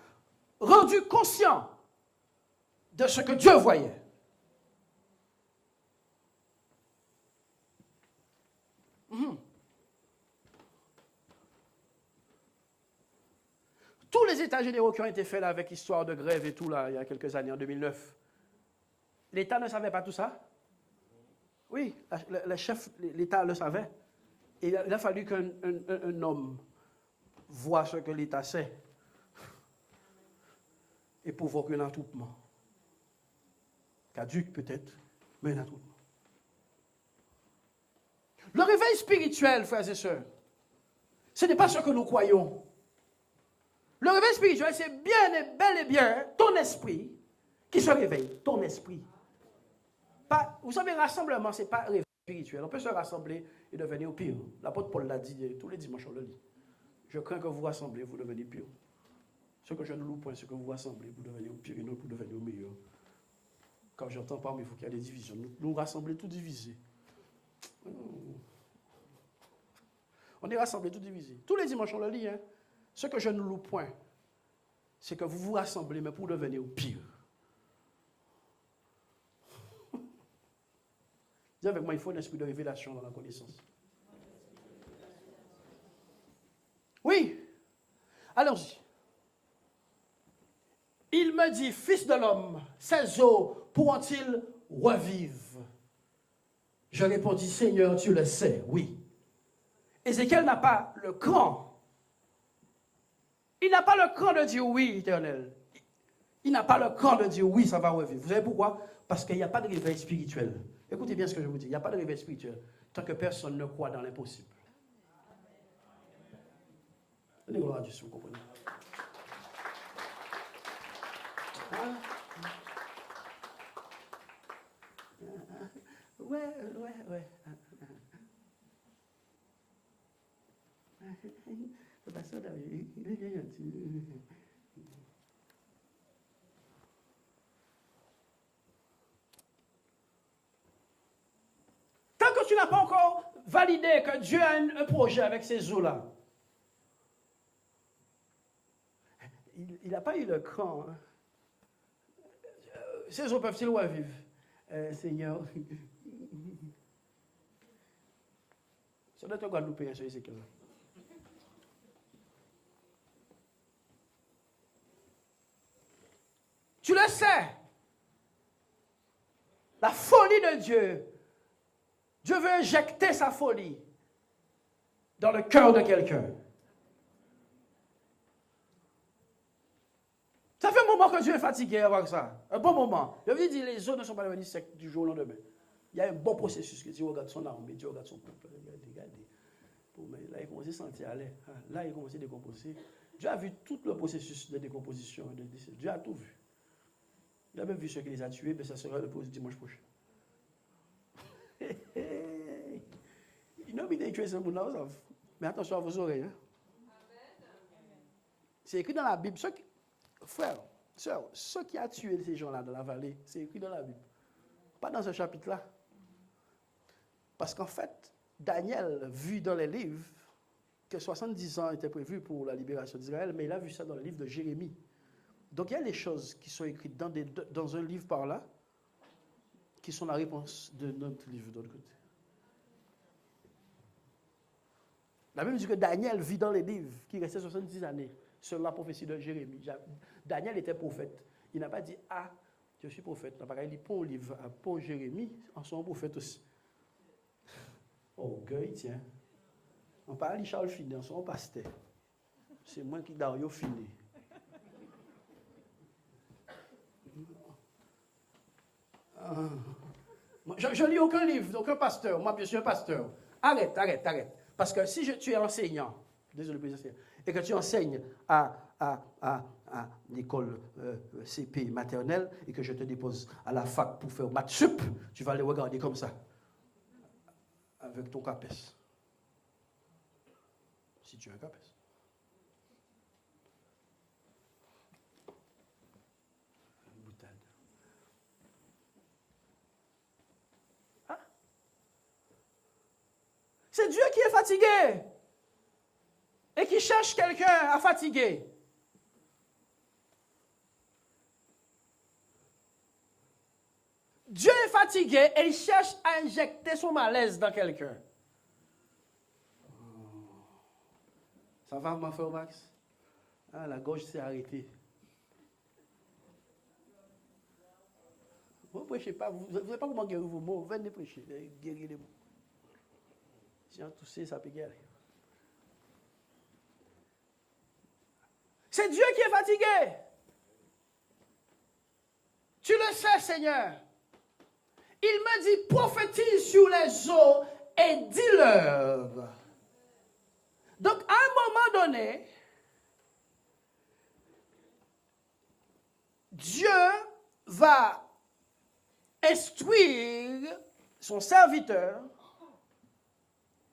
rendus conscients de ce que Dieu voyait. Tous les états généraux qui ont été faits là avec histoire de grève et tout là, il y a quelques années, en 2009, l'État ne savait pas tout ça? Oui, le chef, l'État le savait. Et il a fallu qu'un homme voit ce que l'État sait et provoque un attroupement. Caduque peut-être, mais un attroupement. Le réveil spirituel, frères et sœurs, ce n'est pas ce que nous croyons. Le réveil spirituel, c'est bien et bel et bien ton esprit qui se réveille, ton esprit. Pas, vous savez, rassemblement, ce n'est pas réveil spirituel. On peut se rassembler et devenir pire. L'apôtre Paul l'a dit tous les dimanches, on le lit. Je crains que vous rassemblez, vous devenez pire. Ce que je ne loue point, c'est que vous rassemblez, vous devenez pire et non vous devenez meilleur. Quand j'entends parmi vous qu'il y a des divisions, nous rassemblons tout divisés. On est rassemblés tout divisés. Tous les dimanches, on le lit. Hein. Ce que je ne loue point, c'est que vous vous rassemblez, mais pour devenir pire. Dis avec moi, il faut un esprit de révélation dans la connaissance. Oui. Allons-y. Il me dit, fils de l'homme, ces eaux pourront-ils revivre? Je répondis, Seigneur, tu le sais, oui. Ézéchiel n'a pas le cran. Il n'a pas le cran de dire oui, Éternel. Il n'a pas le cran de dire oui, ça va revivre. Vous savez pourquoi? Parce qu'il n'y a pas de réveil spirituel. Écoutez bien ce que je vous dis. Il n'y a pas de réveil spirituel tant que personne ne croit dans l'impossible. Donnez gloire à Dieu si vous comprenez. Ouais. Le pasteur David, il est bien gentil. Tant que tu n'as pas encore validé que Dieu a un projet avec ces eaux-là, il n'a pas eu le cran. Hein. Ces eaux peuvent-ils revivre? Seigneur. Ça doit être un Guadeloupéen, ce Ézéchiel. Tu le sais. La folie de Dieu. Dieu veut injecter sa folie dans le cœur de quelqu'un. Ça fait un moment moment que Dieu est fatigué avec ça. Un bon moment. Je veux dire, les eaux ne sont pas devenues secs du jour au lendemain. Il y a un bon processus que Dieu regarde son armée, Dieu regarde son peuple. Regardez. Là, il commence à sentir à l'air. Là, il commence à décomposer. Dieu a vu tout le processus de décomposition. Dieu a tout vu. Il a même vu ceux qui les a tués, mais ça sera le dimanche prochain. Il n'a pas été tué sans monde. Mais attention à vos oreilles. Hein? C'est écrit dans la Bible. Frères, sœurs, ceux qui a tué ces gens-là dans la vallée, c'est écrit dans la Bible. Pas dans ce chapitre-là. Parce qu'en fait, Daniel vu dans les livres que 70 ans étaient prévus pour la libération d'Israël, mais il a vu ça dans le livre de Jérémie. Donc il y a des choses qui sont écrites dans un livre par là, qui sont la réponse de notre livre de l'autre côté. La Bible dit que Daniel vit dans les livres qui restaient 70 années sur la prophétie de Jérémie. Daniel était prophète. Il n'a pas dit, ah, je suis prophète. Il n'a pas dit, pour le livre, pour Jérémie, en son prophète aussi. Orgueil, tiens. On parle de Charles Finet, en son pasteur. C'est moi qui Dario Finet. Je lis aucun livre, aucun pasteur. Moi, je suis un pasteur. Arrête. Parce que si tu es enseignant, désolé, président, et que tu enseignes à l'école CP maternelle et que je te dépose à la fac pour faire maths sup, tu vas les regarder comme ça, avec ton CAPES. Si tu as un CAPES. C'est Dieu qui est fatigué et qui cherche quelqu'un à fatiguer. Dieu est fatigué et il cherche à injecter son malaise dans quelqu'un. Ça va, mon frère Max? Ah, la gorge s'est arrêtée. Vous ne prêchez pas, vous ne savez pas comment guérir vos mots, venez prêcher, guérir les mots. Si on tousse, ça peut guérir. C'est Dieu qui est fatigué. Tu le sais, Seigneur. Il me dit, prophétise sur les eaux et dis-leur. Donc, à un moment donné, Dieu va instruire son serviteur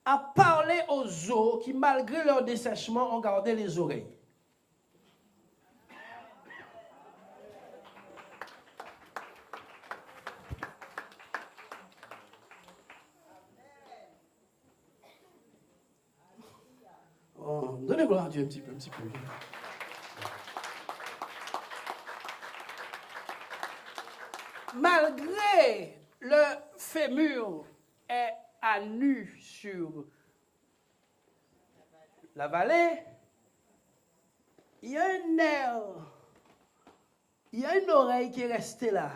à parler aux eaux qui, malgré leur dessèchement, ont gardé les oreilles. Oh, donnez gloire à Dieu un petit peu. Malgré le fémur est à nu sur la vallée, il y a un nerf, il y a une oreille qui est restée là.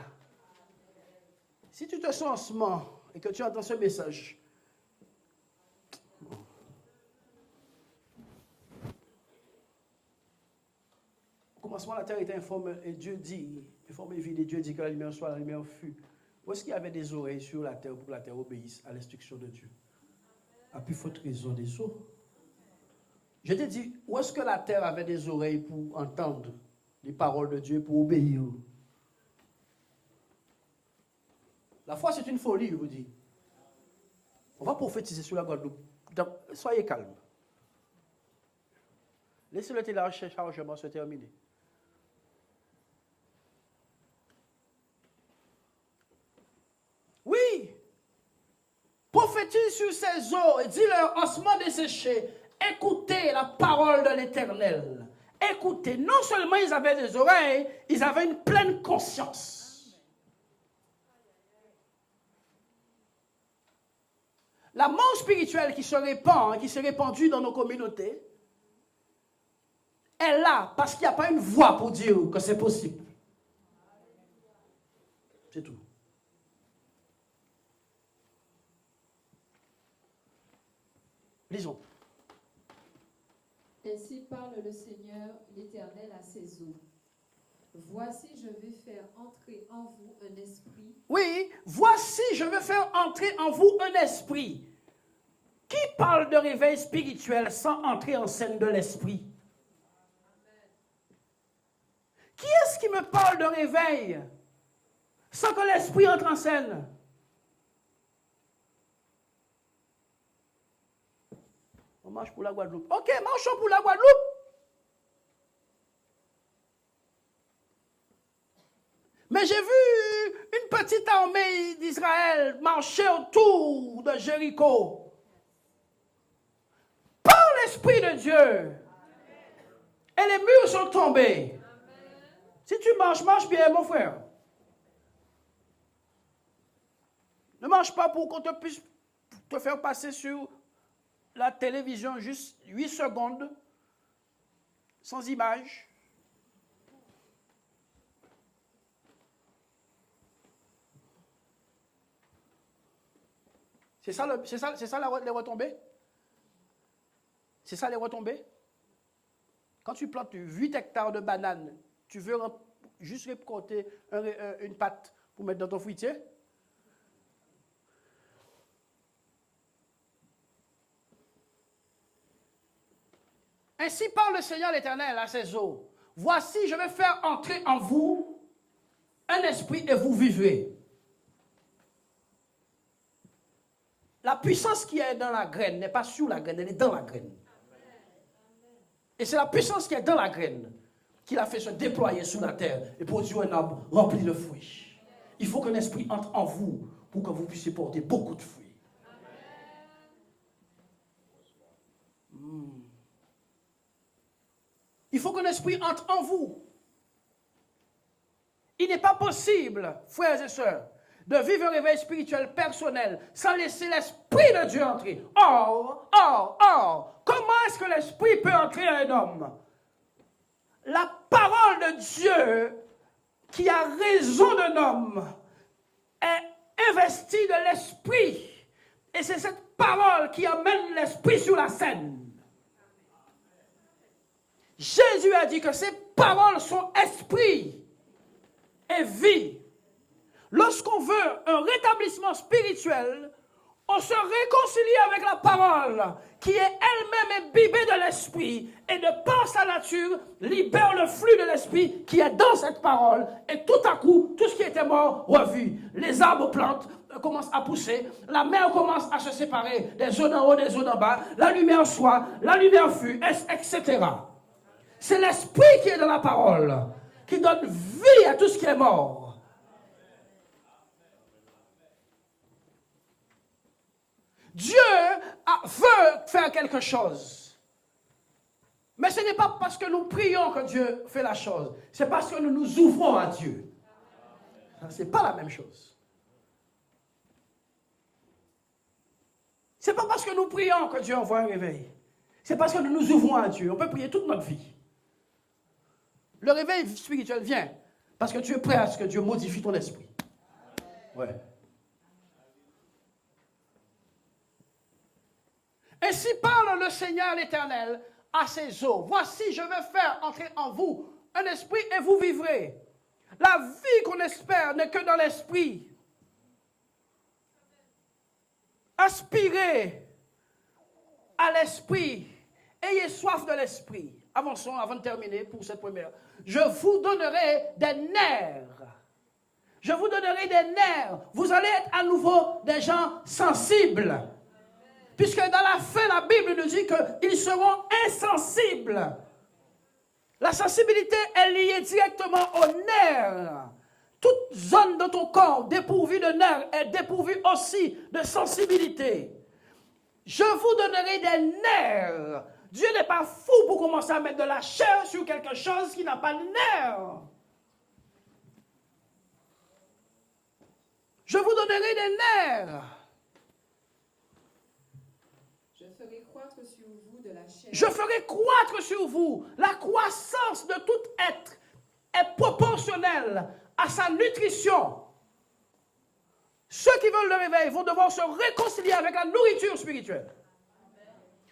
Si tu te sens en ce moment et que tu entends ce message, au commencement, la terre était informe et Dieu dit, informe et vide, et Dieu dit que la lumière soit, la lumière fut. Où est-ce qu'il y avait des oreilles sur la terre pour que la terre obéisse à l'instruction de Dieu? À plus forte raison des eaux. Je te dis, où est-ce que la terre avait des oreilles pour entendre les paroles de Dieu, pour obéir? La foi, c'est une folie, je vous dis. On va prophétiser sur la Guadeloupe. Soyez calme. Laissez le téléchargement se terminer. Oui. Prophétise sur ces eaux et dis-leur, ossements desséchés, écoutez la parole de l'Éternel. Écoutez, non seulement ils avaient des oreilles, ils avaient une pleine conscience. La mort spirituelle qui se répand, qui s'est répandue dans nos communautés, est là parce qu'il n'y a pas une voix pour dire que c'est possible. C'est tout. Lisons. Ainsi parle le Seigneur l'Éternel à ses eaux. Voici, je vais faire entrer en vous un esprit. Oui, voici, je veux faire entrer en vous un esprit. Qui parle de réveil spirituel sans entrer en scène de l'esprit? Qui est-ce qui me parle de réveil sans que l'esprit entre en scène? On marche pour la Guadeloupe. Ok, marchons pour la Guadeloupe. Mais j'ai vu une petite armée d'Israël marcher autour de Jéricho. Par l'Esprit de Dieu. Et les murs sont tombés. Si tu marches, marche bien, mon frère. Ne marche pas pour qu'on te puisse te faire passer sur la télévision juste 8 secondes, sans image. C'est ça les retombées? C'est ça les retombées? Quand tu plantes 8 hectares de bananes, tu veux juste récolter une pâte pour mettre dans ton fruitier? Ainsi parle le Seigneur l'Éternel à ses eaux. Voici, je vais faire entrer en vous un esprit et vous vivrez. La puissance qui est dans la graine n'est pas sur la graine, elle est dans la graine. Et c'est la puissance qui est dans la graine qui l'a fait se déployer sur la terre et produire un arbre rempli de fruits. Il faut qu'un esprit entre en vous pour que vous puissiez porter beaucoup de fruits. Il faut qu'un esprit entre en vous. Il n'est pas possible, frères et sœurs, de vivre un réveil spirituel personnel sans laisser l'Esprit de Dieu entrer. Or, comment est-ce que l'Esprit peut entrer à un homme? La parole de Dieu qui a raison d'un homme est investie de l'Esprit. Et c'est cette parole qui amène l'Esprit sur la scène. Jésus a dit que ces paroles sont esprit et vie. Lorsqu'on veut un rétablissement spirituel, on se réconcilie avec la parole qui est elle-même imbibée de l'esprit et de par sa nature libère le flux de l'esprit qui est dans cette parole et tout à coup, tout ce qui était mort revit. Les arbres plantes commencent à pousser, la mer commence à se séparer des zones en haut, des zones en bas, la lumière soit, la lumière fut, etc. C'est l'esprit qui est dans la parole qui donne vie à tout ce qui est mort. Dieu veut faire quelque chose. Mais ce n'est pas parce que nous prions que Dieu fait la chose. C'est parce que nous nous ouvrons à Dieu. Ce n'est pas la même chose. Ce n'est pas parce que nous prions que Dieu envoie un réveil. C'est parce que nous nous ouvrons à Dieu. On peut prier toute notre vie. Le réveil spirituel vient parce que tu es prêt à ce que Dieu modifie ton esprit. Ouais. Ainsi parle le Seigneur l'Éternel à ses eaux. Voici, je vais faire entrer en vous un esprit et vous vivrez. La vie qu'on espère n'est que dans l'esprit. Aspirez à l'esprit. Ayez soif de l'esprit. Avançons avant de terminer pour cette première. Je vous donnerai des nerfs. Je vous donnerai des nerfs. Vous allez être à nouveau des gens sensibles. Puisque dans la fin, la Bible nous dit qu'ils seront insensibles. La sensibilité est liée directement aux nerfs. Toute zone de ton corps dépourvue de nerfs est dépourvue aussi de sensibilité. Je vous donnerai des nerfs. Dieu n'est pas fou pour commencer à mettre de la chair sur quelque chose qui n'a pas de nerfs. Je vous donnerai des nerfs. Je ferai croître sur vous. La croissance de tout être est proportionnelle à sa nutrition. Ceux qui veulent le réveil vont devoir se réconcilier avec la nourriture spirituelle.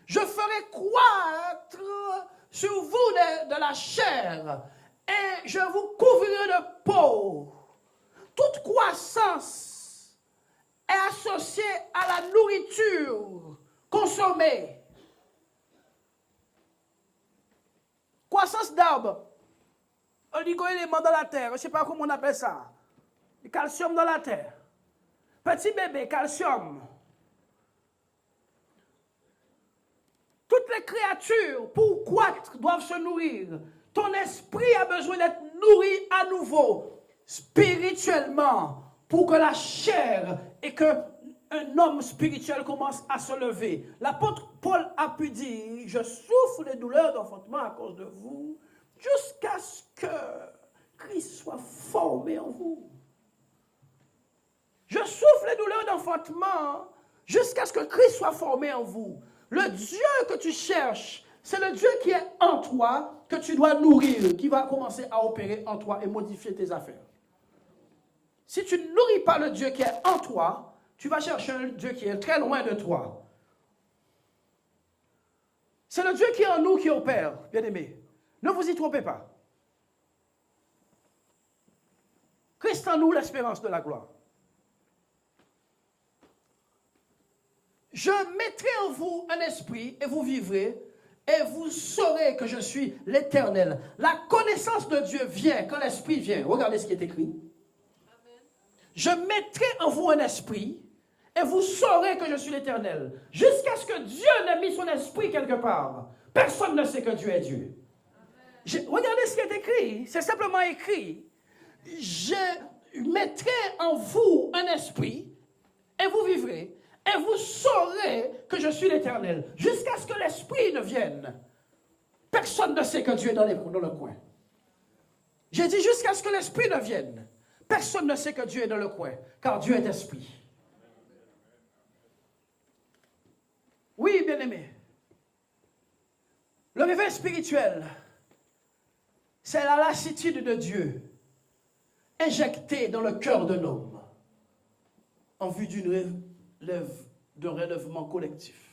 Je ferai croître sur vous de la chair et je vous couvrirai de peau. Toute croissance est associée à la nourriture consommée. Croissance d'arbre. On dit qu'il y a des éléments dans la terre. Je ne sais pas comment on appelle ça. Le calcium dans la terre. Petit bébé, calcium. Toutes les créatures, pour croître, doivent se nourrir. Ton esprit a besoin d'être nourri à nouveau, spirituellement, pour que la chair et qu'un homme spirituel commence à se lever. L'apôtre Paul a pu dire, je souffre des douleurs d'enfantement à cause de vous, jusqu'à ce que Christ soit formé en vous. Je souffre les douleurs d'enfantement jusqu'à ce que Christ soit formé en vous. Le Dieu que tu cherches, c'est le Dieu qui est en toi, que tu dois nourrir, qui va commencer à opérer en toi et modifier tes affaires. Si tu ne nourris pas le Dieu qui est en toi, tu vas chercher un Dieu qui est très loin de toi. C'est le Dieu qui est en nous qui opère, bien-aimés. Ne vous y trompez pas. Christ en nous, l'espérance de la gloire. Je mettrai en vous un esprit et vous vivrez et vous saurez que je suis l'Éternel. La connaissance de Dieu vient quand l'esprit vient. Regardez ce qui est écrit. Amen. Je mettrai en vous un esprit et vous saurez que je suis l'Éternel. Jusqu'à ce que Dieu n'ait mis son esprit quelque part. Personne ne sait que Dieu est Dieu. Regardez ce qui est écrit. C'est simplement écrit. Je mettrai en vous un esprit et vous vivrez. Et vous saurez que je suis l'Éternel. Jusqu'à ce que l'Esprit ne vienne. Personne ne sait que Dieu est dans le coin. J'ai dit jusqu'à ce que l'Esprit ne vienne. Personne ne sait que Dieu est dans le coin. Car Dieu est Esprit. Oui, bien-aimé. Le réveil spirituel, c'est la lassitude de Dieu injectée dans le cœur d'un homme en vue d'un relèvement collectif.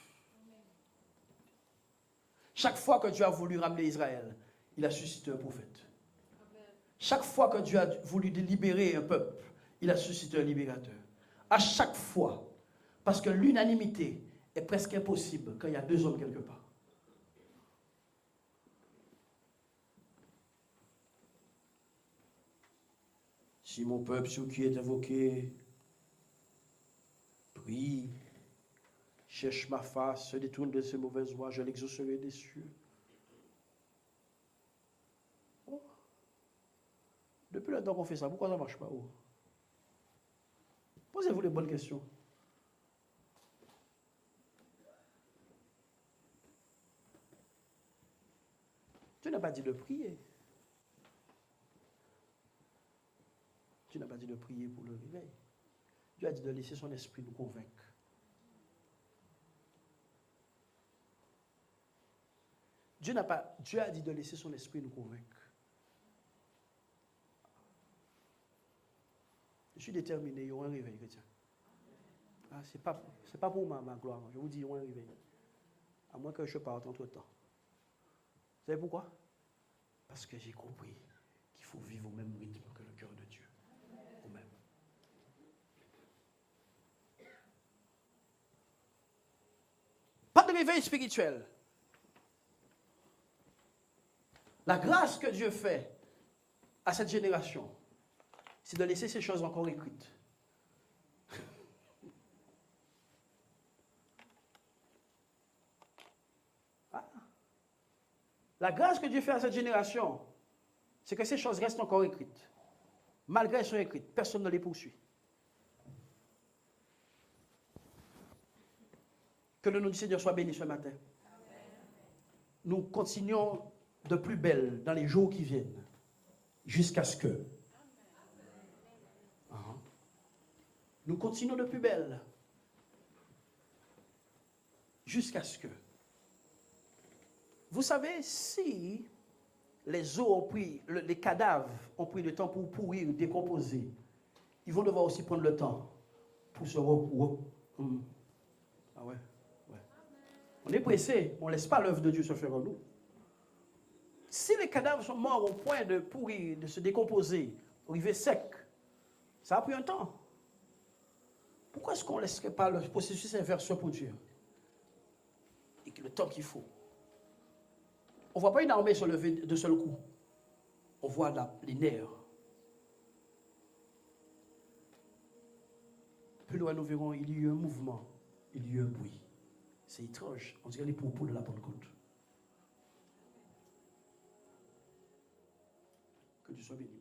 Chaque fois que Dieu a voulu ramener Israël, il a suscité un prophète. Chaque fois que Dieu a voulu libérer un peuple, il a suscité un libérateur. À chaque fois, parce que l'unanimité est presque impossible quand il y a deux hommes quelque part. Si mon peuple sur qui est invoqué prie, cherche ma face, se détourne de ses mauvaises voies, je l'exaucerai des cieux. Oh. Depuis le temps qu'on fait ça, pourquoi ça ne marche pas? Oh. Posez-vous les bonnes questions. Tu n'as pas dit de prier. Tu n'as pas dit de prier pour le réveil. Dieu a dit de laisser son esprit nous convaincre. Dieu a dit de laisser son esprit nous convaincre. Je suis déterminé, il y aura un réveil chrétien. Ah, c'est pas pour ma gloire, je vous dis, il y aura un réveil. À moins que je parte entre temps. Vous savez pourquoi? Parce que j'ai compris qu'il faut vivre au même rythme que le cœur de Dieu. Au même. Pas de réveil spirituel. La grâce que Dieu fait à cette génération, c'est de laisser ces choses encore écrites. La grâce que Dieu fait à cette génération, c'est que ces choses restent encore écrites. Malgré qu'elles sont écrites, personne ne les poursuit. Que le nom du Seigneur soit béni ce matin. Nous continuons de plus belle dans les jours qui viennent, jusqu'à ce que. Nous continuons de plus belle, jusqu'à ce que. Vous savez, si les os ont pris, les cadavres ont pris le temps pour pourrir, décomposer, ils vont devoir aussi prendre le temps pour se Ah ouais. On est pressé, on ne laisse pas l'œuvre de Dieu se faire en nous. Si les cadavres sont morts au point de pourrir, de se décomposer, arriver sec, ça a pris un temps. Pourquoi est-ce qu'on ne laisserait pas le processus inverse se produire? Et que le temps qu'il faut. On ne voit pas une armée se lever de seul coup. On voit les nerfs. Plus loin, nous verrons, il y a eu un mouvement, il y a eu un bruit. C'est étrange, on dirait les propos de la Pentecôte. Que Dieu soit béni.